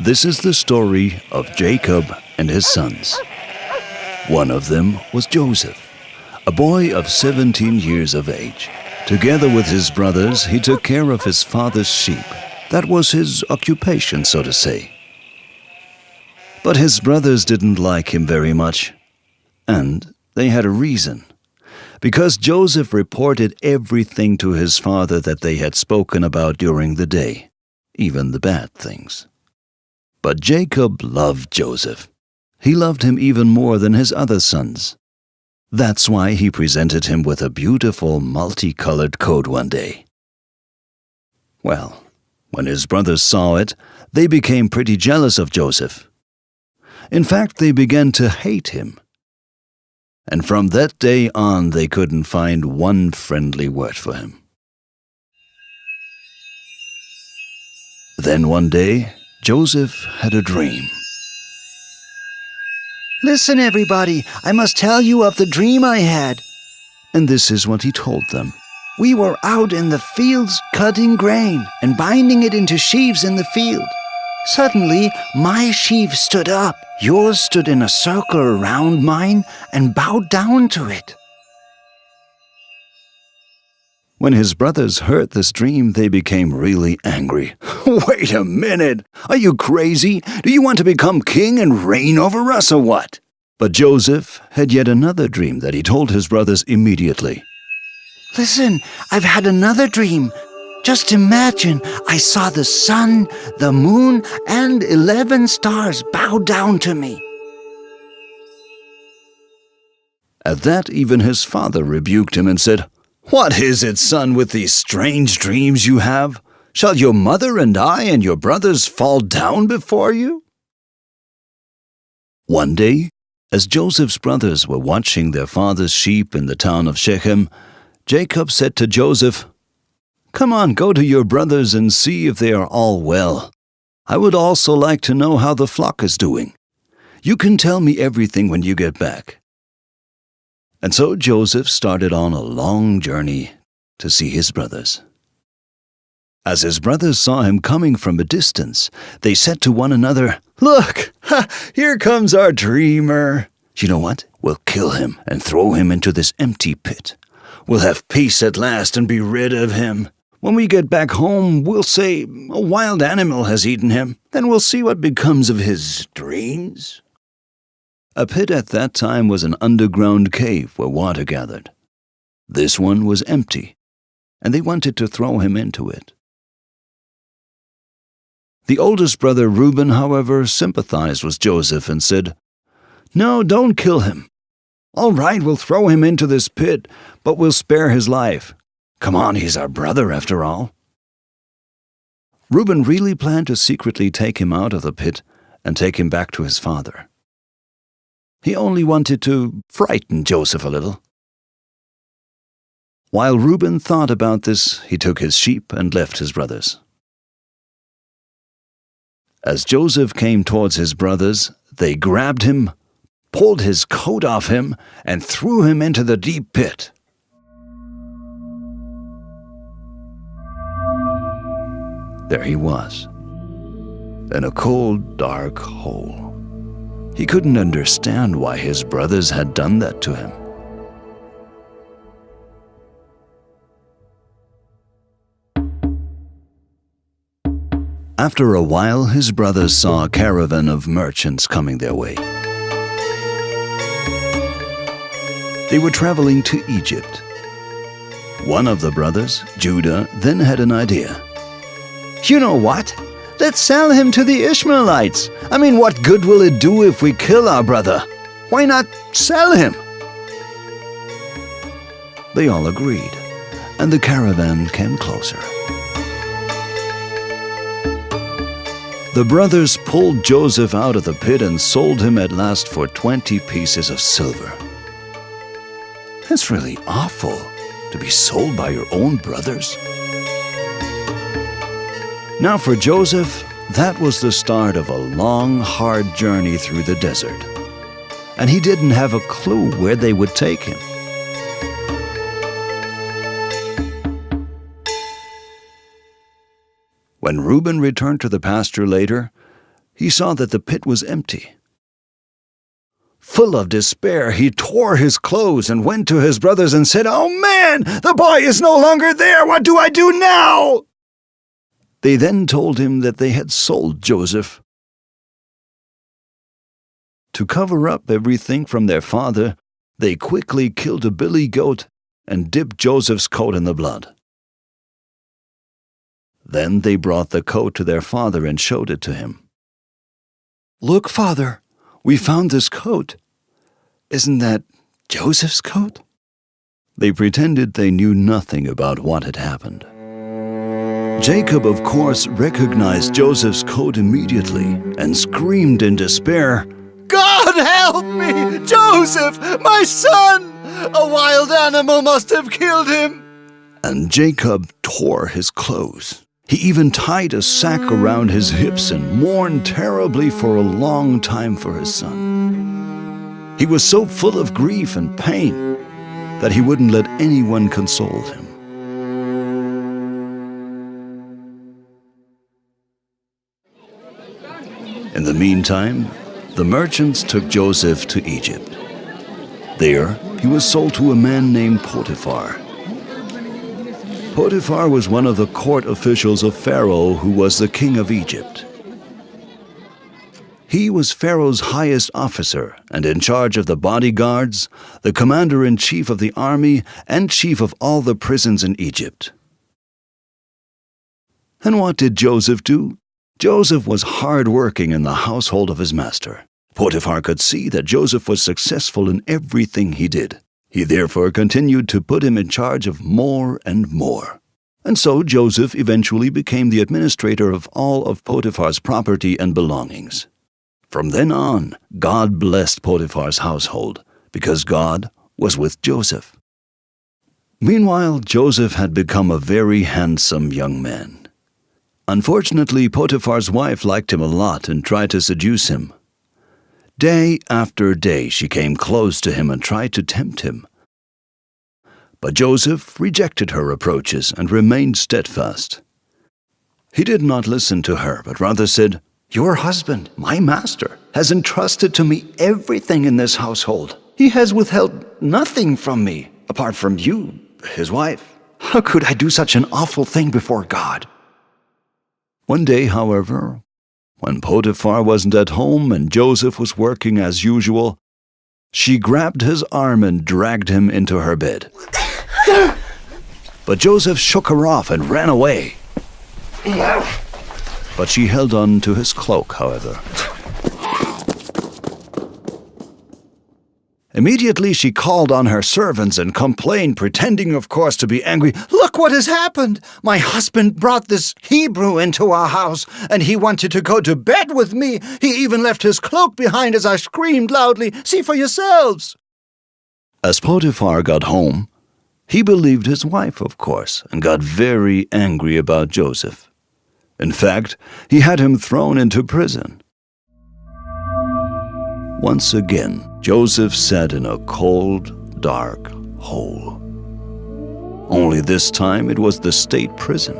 This is the story of Jacob and his sons. One of them was Joseph, a boy of 17 years of age. Together with his brothers, he took care of his father's sheep. That was his occupation, so to say. But his brothers didn't like him very much, and they had a reason. Because Joseph reported everything to his father that they had spoken about during the day, even the bad things. But Jacob loved Joseph. He loved him even more than his other sons. That's why he presented him with a beautiful multicolored coat one day. Well, when his brothers saw it, they became pretty jealous of Joseph. In fact, they began to hate him. And from that day on, they couldn't find one friendly word for him. Then one day, Joseph had a dream. "Listen, everybody, I must tell you of the dream I had." And this is what he told them. "We were out in the fields cutting grain and binding it into sheaves in the field. Suddenly, my sheaf stood up. Yours stood in a circle around mine and bowed down to it." When his brothers heard this dream, they became really angry. "Wait a minute! Are you crazy? Do you want to become king and reign over us or what?" But Joseph had yet another dream that he told his brothers immediately. "Listen, I've had another dream. Just imagine, I saw the sun, the moon, and 11 stars bow down to me." At that, even his father rebuked him and said, "What is it, son, with these strange dreams you have? Shall your mother and I and your brothers fall down before you?" One day, as Joseph's brothers were watching their father's sheep in the town of Shechem, Jacob said to Joseph, "Come on, go to your brothers and see if they are all well. I would also like to know how the flock is doing. You can tell me everything when you get back." And so Joseph started on a long journey to see his brothers. As his brothers saw him coming from a distance, they said to one another, "Look, here comes our dreamer. You know what? We'll kill him and throw him into this empty pit. We'll have peace at last and be rid of him. When we get back home, we'll say a wild animal has eaten him. Then we'll see what becomes of his dreams." A pit at that time was an underground cave where water gathered. This one was empty, and they wanted to throw him into it. The oldest brother Reuben, however, sympathized with Joseph and said, "No, don't kill him. All right, we'll throw him into this pit, but we'll spare his life. Come on, he's our brother after all." Reuben really planned to secretly take him out of the pit and take him back to his father. He only wanted to frighten Joseph a little. While Reuben thought about this, he took his sheep and left his brothers. As Joseph came towards his brothers, they grabbed him, pulled his coat off him, and threw him into the deep pit. There he was, in a cold, dark hole. He couldn't understand why his brothers had done that to him. After a while, his brothers saw a caravan of merchants coming their way. They were traveling to Egypt. One of the brothers, Judah, then had an idea. "You know what? Let's sell him to the Ishmaelites. I mean, what good will it do if we kill our brother? Why not sell him?" They all agreed, and the caravan came closer. The brothers pulled Joseph out of the pit and sold him at last for 20 pieces of silver. It's really awful to be sold by your own brothers. Now for Joseph, that was the start of a long, hard journey through the desert. And he didn't have a clue where they would take him. When Reuben returned to the pasture later, he saw that the pit was empty. Full of despair, he tore his clothes and went to his brothers and said, "Oh man, the boy is no longer there! What do I do now?" They then told him that they had sold Joseph. To cover up everything from their father, they quickly killed a billy goat and dipped Joseph's coat in the blood. Then they brought the coat to their father and showed it to him. "Look, father, we found this coat. Isn't that Joseph's coat?" They pretended they knew nothing about what had happened. Jacob, of course, recognized Joseph's coat immediately and screamed in despair, "God help me! Joseph, my son! A wild animal must have killed him!" And Jacob tore his clothes. He even tied a sack around his hips and mourned terribly for a long time for his son. He was so full of grief and pain that he wouldn't let anyone console him. In the meantime, the merchants took Joseph to Egypt. There, he was sold to a man named Potiphar. Potiphar was one of the court officials of Pharaoh, who was the king of Egypt. He was Pharaoh's highest officer and in charge of the bodyguards, the commander-in-chief of the army, and chief of all the prisons in Egypt. And what did Joseph do? Joseph was hard-working in the household of his master. Potiphar could see that Joseph was successful in everything he did. He therefore continued to put him in charge of more and more. And so Joseph eventually became the administrator of all of Potiphar's property and belongings. From then on, God blessed Potiphar's household because God was with Joseph. Meanwhile, Joseph had become a very handsome young man. Unfortunately, Potiphar's wife liked him a lot and tried to seduce him. Day after day she came close to him and tried to tempt him. But Joseph rejected her approaches and remained steadfast. He did not listen to her, but rather said, "Your husband, my master, has entrusted to me everything in this household. He has withheld nothing from me, apart from you, his wife. How could I do such an awful thing before God?" One day, however, when Potiphar wasn't at home and Joseph was working as usual, she grabbed his arm and dragged him into her bed. But Joseph shook her off and ran away. But she held on to his cloak, however. Immediately she called on her servants and complained, pretending, of course, to be angry. "Look what has happened! My husband brought this Hebrew into our house, and he wanted to go to bed with me. He even left his cloak behind as I screamed loudly. See for yourselves!" As Potiphar got home, he believed his wife, of course, and got very angry about Joseph. In fact, he had him thrown into prison. Once again, Joseph sat in a cold, dark hole. Only this time it was the state prison.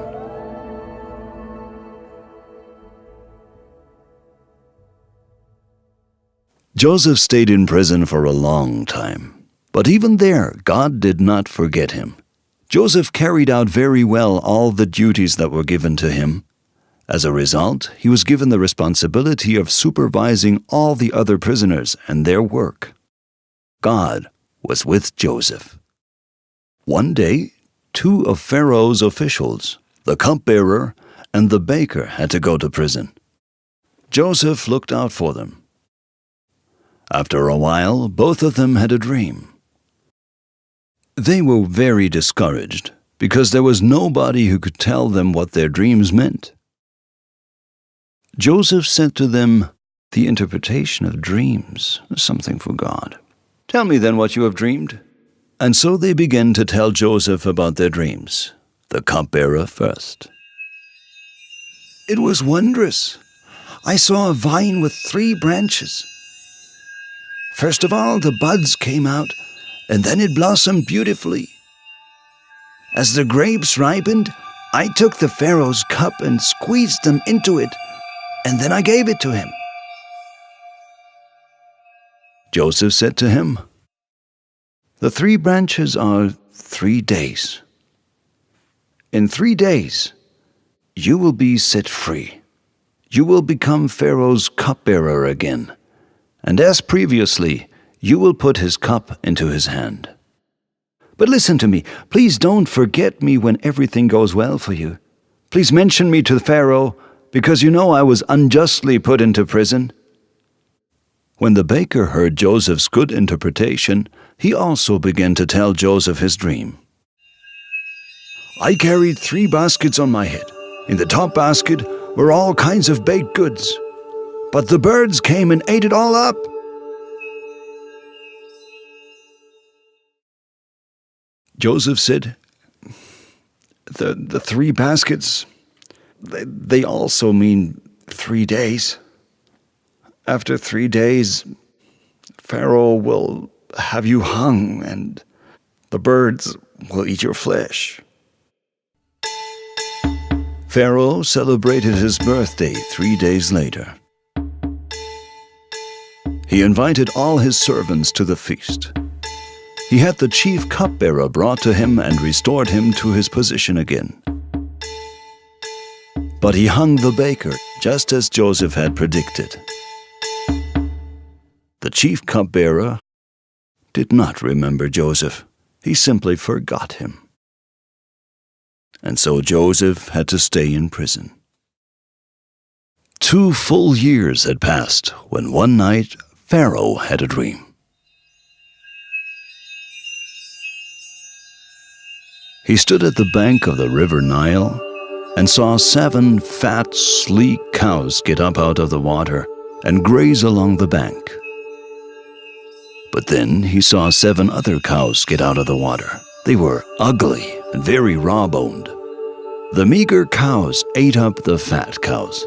Joseph stayed in prison for a long time, but even there, God did not forget him. Joseph carried out very well all the duties that were given to him. As a result, he was given the responsibility of supervising all the other prisoners and their work. God was with Joseph. One day, two of Pharaoh's officials, the cupbearer and the baker, had to go to prison. Joseph looked out for them. After a while, both of them had a dream. They were very discouraged because there was nobody who could tell them what their dreams meant. Joseph said to them, "The interpretation of dreams is something for God. Tell me then what you have dreamed." And so they began to tell Joseph about their dreams, the cupbearer first. "It was wondrous. I saw a vine with 3 branches. First of all, the buds came out, and then it blossomed beautifully. As the grapes ripened, I took the Pharaoh's cup and squeezed them into it, and then I gave it to him." Joseph said to him, "The 3 branches are 3 days. In 3 days, you will be set free. You will become Pharaoh's cupbearer again, and as previously, you will put his cup into his hand. But listen to me, please don't forget me when everything goes well for you. Please mention me to Pharaoh, because you know I was unjustly put into prison." When the baker heard Joseph's good interpretation, he also began to tell Joseph his dream. "I carried 3 baskets on my head. In the top basket were all kinds of baked goods, but the birds came and ate it all up." Joseph said, The 3 baskets, they also mean 3 days. After 3 days, Pharaoh will have you hung, and the birds will eat your flesh." Pharaoh celebrated his birthday 3 days later. He invited all his servants to the feast. He had the chief cupbearer brought to him and restored him to his position again. But he hung the baker, just as Joseph had predicted. The chief cupbearer did not remember Joseph. He simply forgot him. And so Joseph had to stay in prison. 2 full years had passed when one night Pharaoh had a dream. He stood at the bank of the river Nile and saw 7 fat, sleek cows get up out of the water and graze along the bank. But then he saw 7 other cows get out of the water. They were ugly and very raw-boned. The meager cows ate up the fat cows.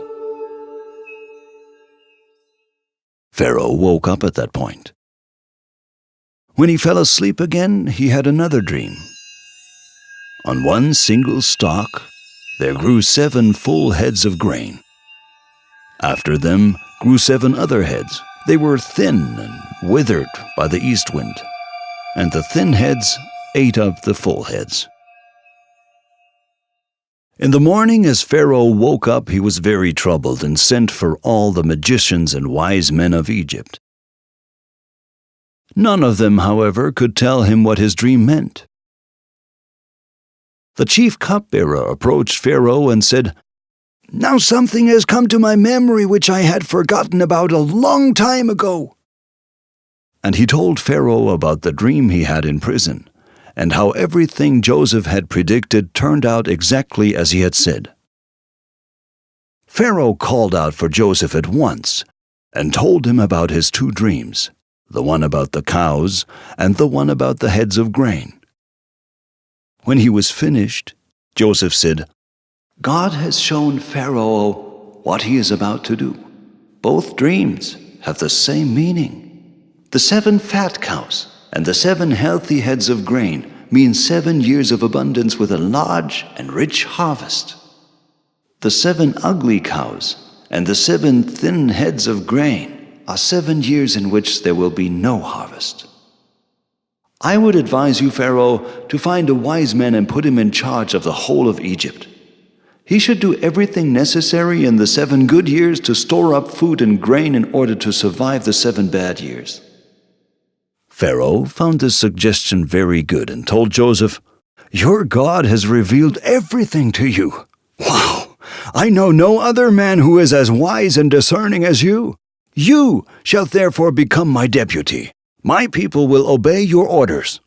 Pharaoh woke up at that point. When he fell asleep again, he had another dream. On one single stalk, there grew 7 full heads of grain. After them grew 7 other heads. They were thin and withered by the east wind, and the thin heads ate up the full heads. In the morning, as Pharaoh woke up, he was very troubled and sent for all the magicians and wise men of Egypt. None of them, however, could tell him what his dream meant. The chief cupbearer approached Pharaoh and said, "Now something has come to my memory which I had forgotten about a long time ago." And he told Pharaoh about the dream he had in prison, and how everything Joseph had predicted turned out exactly as he had said. Pharaoh called out for Joseph at once and told him about his 2 dreams, the one about the cows and the one about the heads of grain. When he was finished, Joseph said, "God has shown Pharaoh what he is about to do. Both dreams have the same meaning. The 7 fat cows and the 7 healthy heads of grain mean 7 years of abundance with a large and rich harvest. The 7 ugly cows and the 7 thin heads of grain are 7 years in which there will be no harvest. I would advise you, Pharaoh, to find a wise man and put him in charge of the whole of Egypt. He should do everything necessary in the 7 good years to store up food and grain in order to survive the 7 bad years." Pharaoh found this suggestion very good and told Joseph, "Your God has revealed everything to you. Wow! I know no other man who is as wise and discerning as you. You shall therefore become my deputy. My people will obey your orders."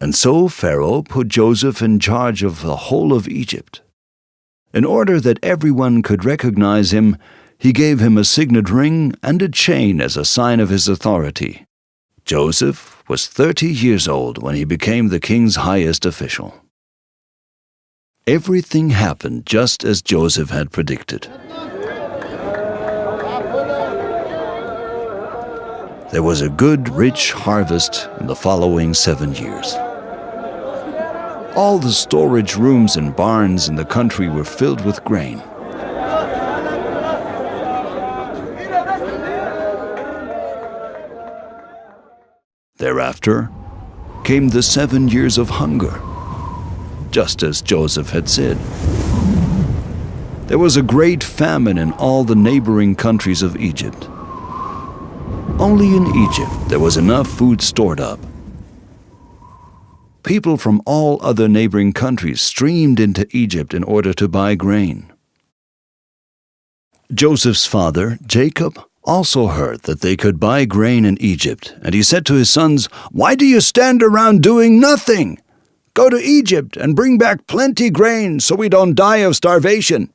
And so Pharaoh put Joseph in charge of the whole of Egypt. In order that everyone could recognize him, he gave him a signet ring and a chain as a sign of his authority. Joseph was 30 years old when he became the king's highest official. Everything happened just as Joseph had predicted. There was a good, rich harvest in the following 7 years. All the storage rooms and barns in the country were filled with grain. Thereafter came the 7 years of hunger, just as Joseph had said. There was a great famine in all the neighboring countries of Egypt. Only in Egypt there was enough food stored up. People from all other neighboring countries streamed into Egypt in order to buy grain. Joseph's father, Jacob, also heard that they could buy grain in Egypt, and he said to his sons, "Why do you stand around doing nothing? Go to Egypt and bring back plenty grain so we don't die of starvation."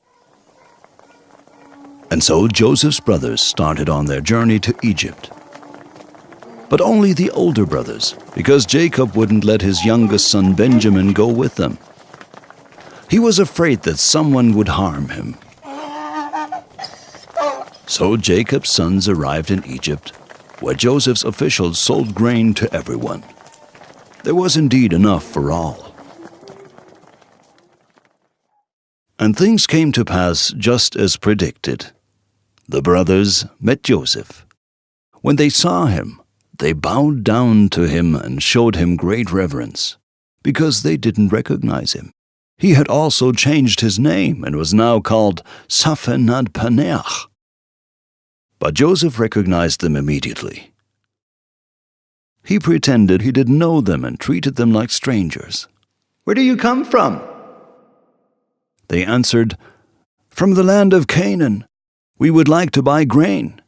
And so Joseph's brothers started on their journey to Egypt. But only the older brothers, because Jacob wouldn't let his youngest son Benjamin go with them. He was afraid that someone would harm him. So Jacob's sons arrived in Egypt, where Joseph's officials sold grain to everyone. There was indeed enough for all. And things came to pass just as predicted. The brothers met Joseph. When they saw him, they bowed down to him and showed him great reverence, because they didn't recognize him. He had also changed his name and was now called Zaphenadpaneach. But Joseph recognized them immediately. He pretended he didn't know them and treated them like strangers. Where do you come from? They answered, "From the land of Canaan. We would like to buy grain."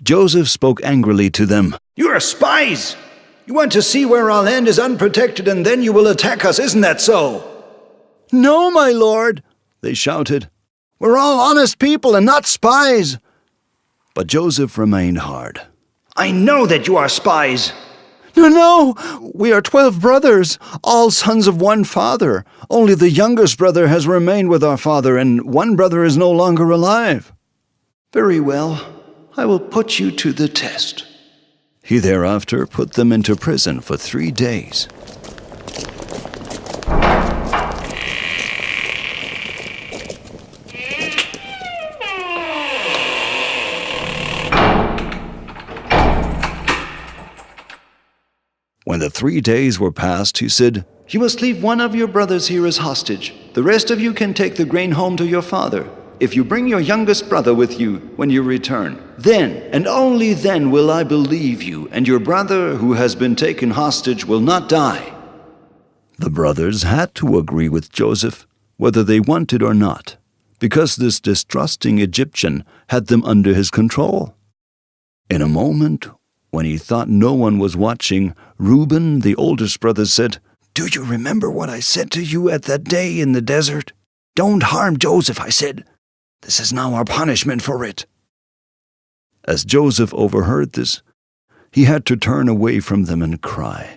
Joseph spoke angrily to them. You are spies! You want to see where our land is unprotected and then you will attack us, isn't that so? "No, my lord," they shouted. "We're all honest people and not spies." But Joseph remained hard. "I know that you are spies." No, we are 12 brothers, all sons of one father. Only the youngest brother has remained with our father, and one brother is no longer alive." "Very well, I will put you to the test." He thereafter put them into prison for 3 days. When the 3 days were past, he said, "You must leave one of your brothers here as hostage. The rest of you can take the grain home to your father. If you bring your youngest brother with you when you return, then and only then will I believe you, and your brother who has been taken hostage will not die." The brothers had to agree with Joseph, whether they wanted or not, because this distrusting Egyptian had them under his control. In a moment, when he thought no one was watching, Reuben, the oldest brother, said, "Do you remember what I said to you at that day in the desert? Don't harm Joseph, I said. This is now our punishment for it." As Joseph overheard this, he had to turn away from them and cry.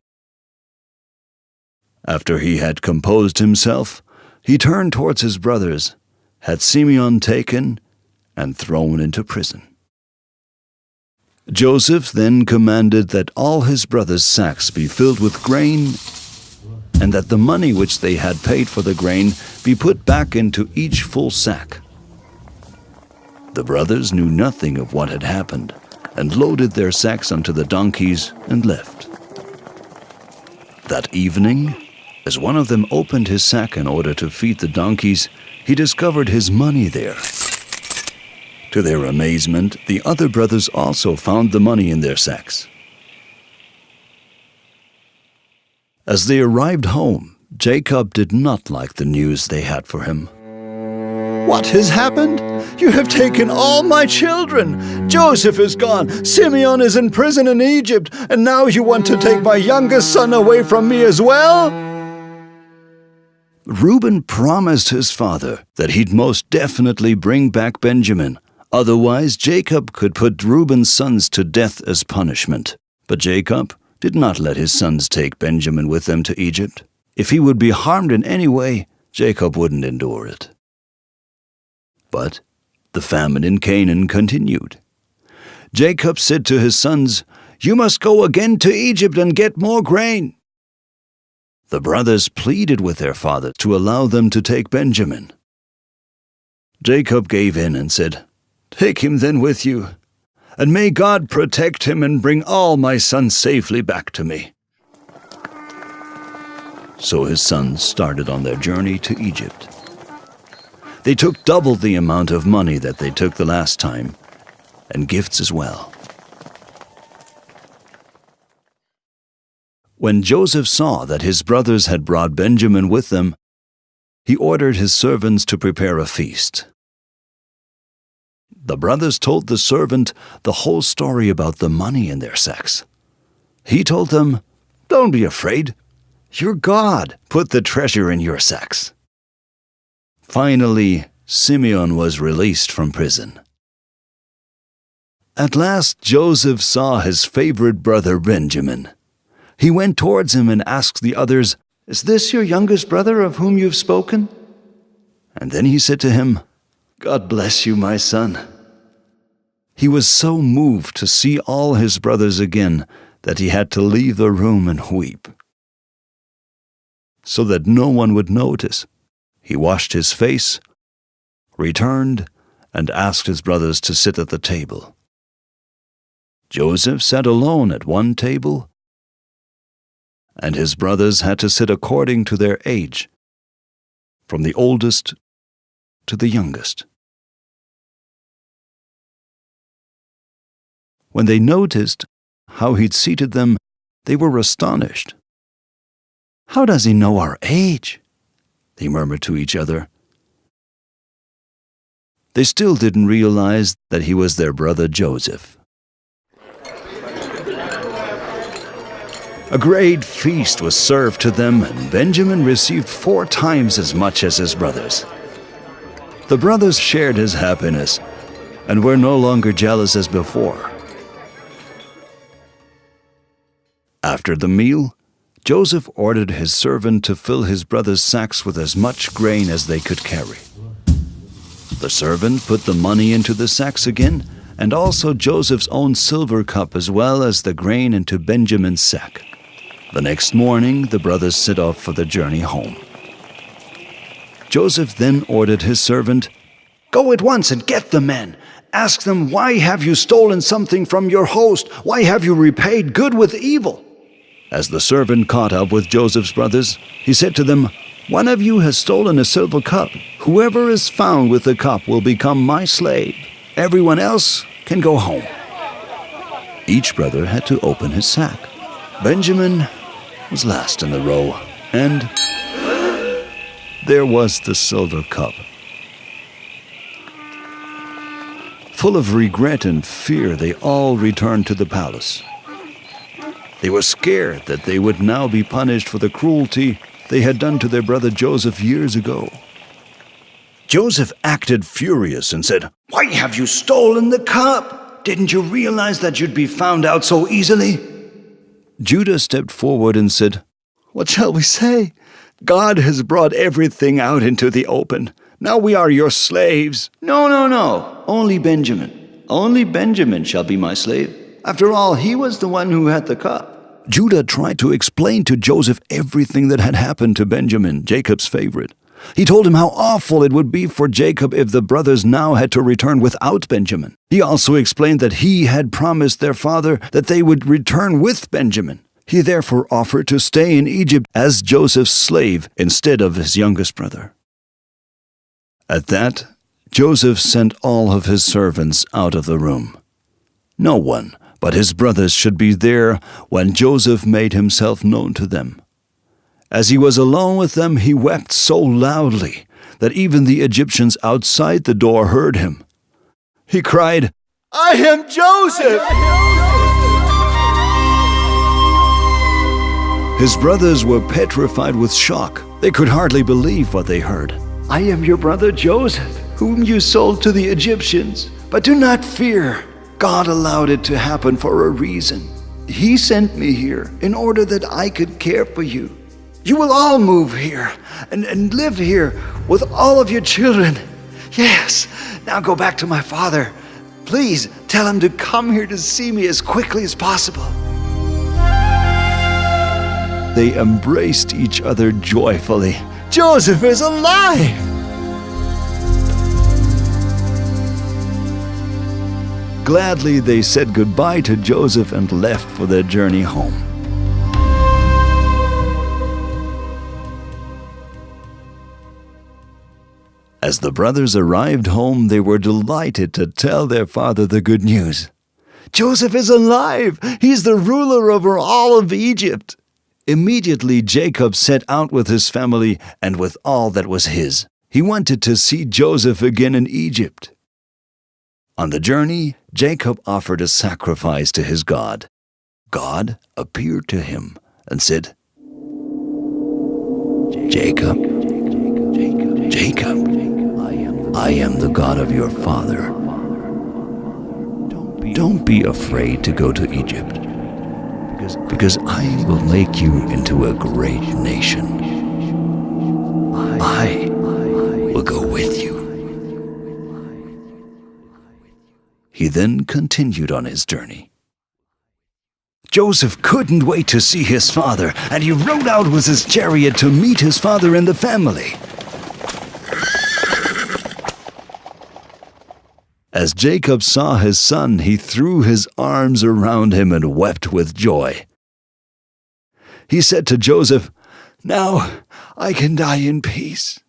After he had composed himself, he turned towards his brothers, had Simeon taken, and thrown into prison. Joseph then commanded that all his brothers' sacks be filled with grain, and that the money which they had paid for the grain be put back into each full sack. The brothers knew nothing of what had happened, and loaded their sacks onto the donkeys and left. That evening, as one of them opened his sack in order to feed the donkeys, he discovered his money there. To their amazement, the other brothers also found the money in their sacks. As they arrived home, Jacob did not like the news they had for him. "What has happened? You have taken all my children. Joseph is gone, Simeon is in prison in Egypt, and now you want to take my youngest son away from me as well?" Reuben promised his father that he'd most definitely bring back Benjamin. Otherwise, Jacob could put Reuben's sons to death as punishment. But Jacob did not let his sons take Benjamin with them to Egypt. If he would be harmed in any way, Jacob wouldn't endure it. But the famine in Canaan continued. Jacob said to his sons, "You must go again to Egypt and get more grain." The brothers pleaded with their father to allow them to take Benjamin. Jacob gave in and said, "Take him then with you. and may God protect him and bring all my sons safely back to me." So his sons started on their journey to Egypt. They took double the amount of money that they took the last time, and gifts as well. When Joseph saw that his brothers had brought Benjamin with them, he ordered his servants to prepare a feast. The brothers told the servant the whole story about the money in their sacks. He told them, "Don't be afraid. Your God put the treasure in your sacks." Finally, Simeon was released from prison. At last, Joseph saw his favorite brother Benjamin. He went towards him and asked the others, "Is this your youngest brother of whom you've spoken?" And then he said to him, "God bless you, my son." He was so moved to see all his brothers again that he had to leave the room and weep. So that no one would notice, he washed his face, returned, and asked his brothers to sit at the table. Joseph sat alone at one table, and his brothers had to sit according to their age, from the oldest to the youngest. When they noticed how he'd seated them, they were astonished. "How does he know our age?" they murmured to each other. They still didn't realize that he was their brother Joseph. A great feast was served to them, and Benjamin received 4 times as much as his brothers. The brothers shared his happiness and were no longer jealous as before. After the meal, Joseph ordered his servant to fill his brothers' sacks with as much grain as they could carry. The servant put the money into the sacks again, and also Joseph's own silver cup as well as the grain into Benjamin's sack. The next morning, the brothers set off for the journey home. Joseph then ordered his servant, "Go at once and get the men. Ask them, 'Why have you stolen something from your host? Why have you repaid good with evil?'" As the servant caught up with Joseph's brothers, he said to them, "One of you has stolen a silver cup. Whoever is found with the cup will become my slave. Everyone else can go home." Each brother had to open his sack. Benjamin was last in the row, and there was the silver cup. Full of regret and fear, they all returned to the palace. They were scared that they would now be punished for the cruelty they had done to their brother Joseph years ago. Joseph acted furious and said, "Why have you stolen the cup? Didn't you realize that you'd be found out so easily?" Judah stepped forward and said, "What shall we say? God has brought everything out into the open. Now we are your slaves." No. Only Benjamin. Only Benjamin shall be my slave. After all, he was the one who had the cup. Judah tried to explain to Joseph everything that had happened to Benjamin, Jacob's favorite. He told him how awful it would be for Jacob if the brothers now had to return without Benjamin. He also explained that he had promised their father that they would return with Benjamin. He therefore offered to stay in Egypt as Joseph's slave instead of his youngest brother. At that, Joseph sent all of his servants out of the room. No one but his brothers should be there when Joseph made himself known to them. As he was alone with them, he wept so loudly that even the Egyptians outside the door heard him. He cried, "I am Joseph!" His brothers were petrified with shock. They could hardly believe what they heard. "I am your brother Joseph, whom you sold to the Egyptians. But do not fear. God allowed it to happen for a reason. He sent me here in order that I could care for you. You will all move here and live here with all of your children. Yes, now go back to my father. Please tell him to come here to see me as quickly as possible." They embraced each other joyfully. "Joseph is alive!" Gladly they said goodbye to Joseph and left for their journey home. As the brothers arrived home, they were delighted to tell their father the good news. "Joseph is alive! He's the ruler over all of Egypt!" Immediately Jacob set out with his family and with all that was his. He wanted to see Joseph again in Egypt. On the journey, Jacob offered a sacrifice to his God. God appeared to him and said, "Jacob, Jacob, I am the God of your father. Don't be afraid to go to Egypt, because I will make you into a great nation. I will go with you." He then continued on his journey. Joseph couldn't wait to see his father, and he rode out with his chariot to meet his father and the family. As Jacob saw his son, he threw his arms around him and wept with joy. He said to Joseph, "Now I can die in peace."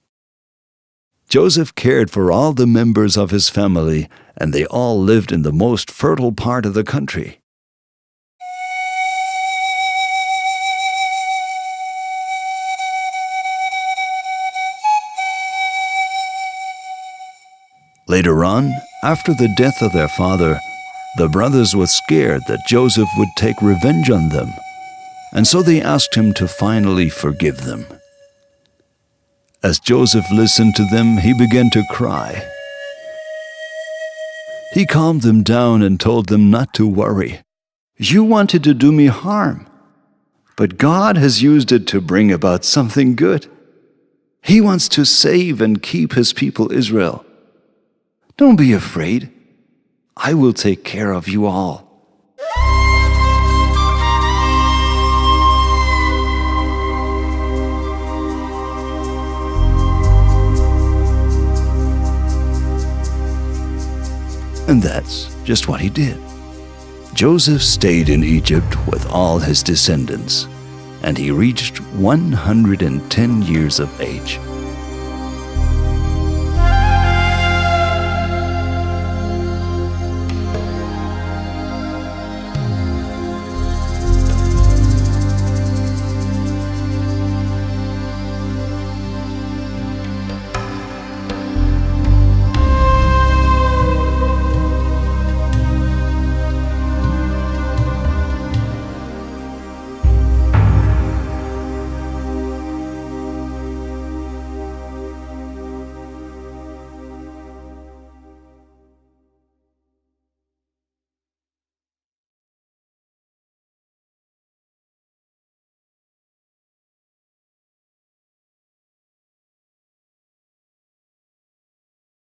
Joseph cared for all the members of his family, and they all lived in the most fertile part of the country. Later on, after the death of their father, the brothers were scared that Joseph would take revenge on them, and so they asked him to finally forgive them. As Joseph listened to them, he began to cry. He calmed them down and told them not to worry. "You wanted to do me harm, but God has used it to bring about something good. He wants to save and keep his people Israel. Don't be afraid. I will take care of you all." And that's just what he did. Joseph stayed in Egypt with all his descendants, and he reached 110 years of age.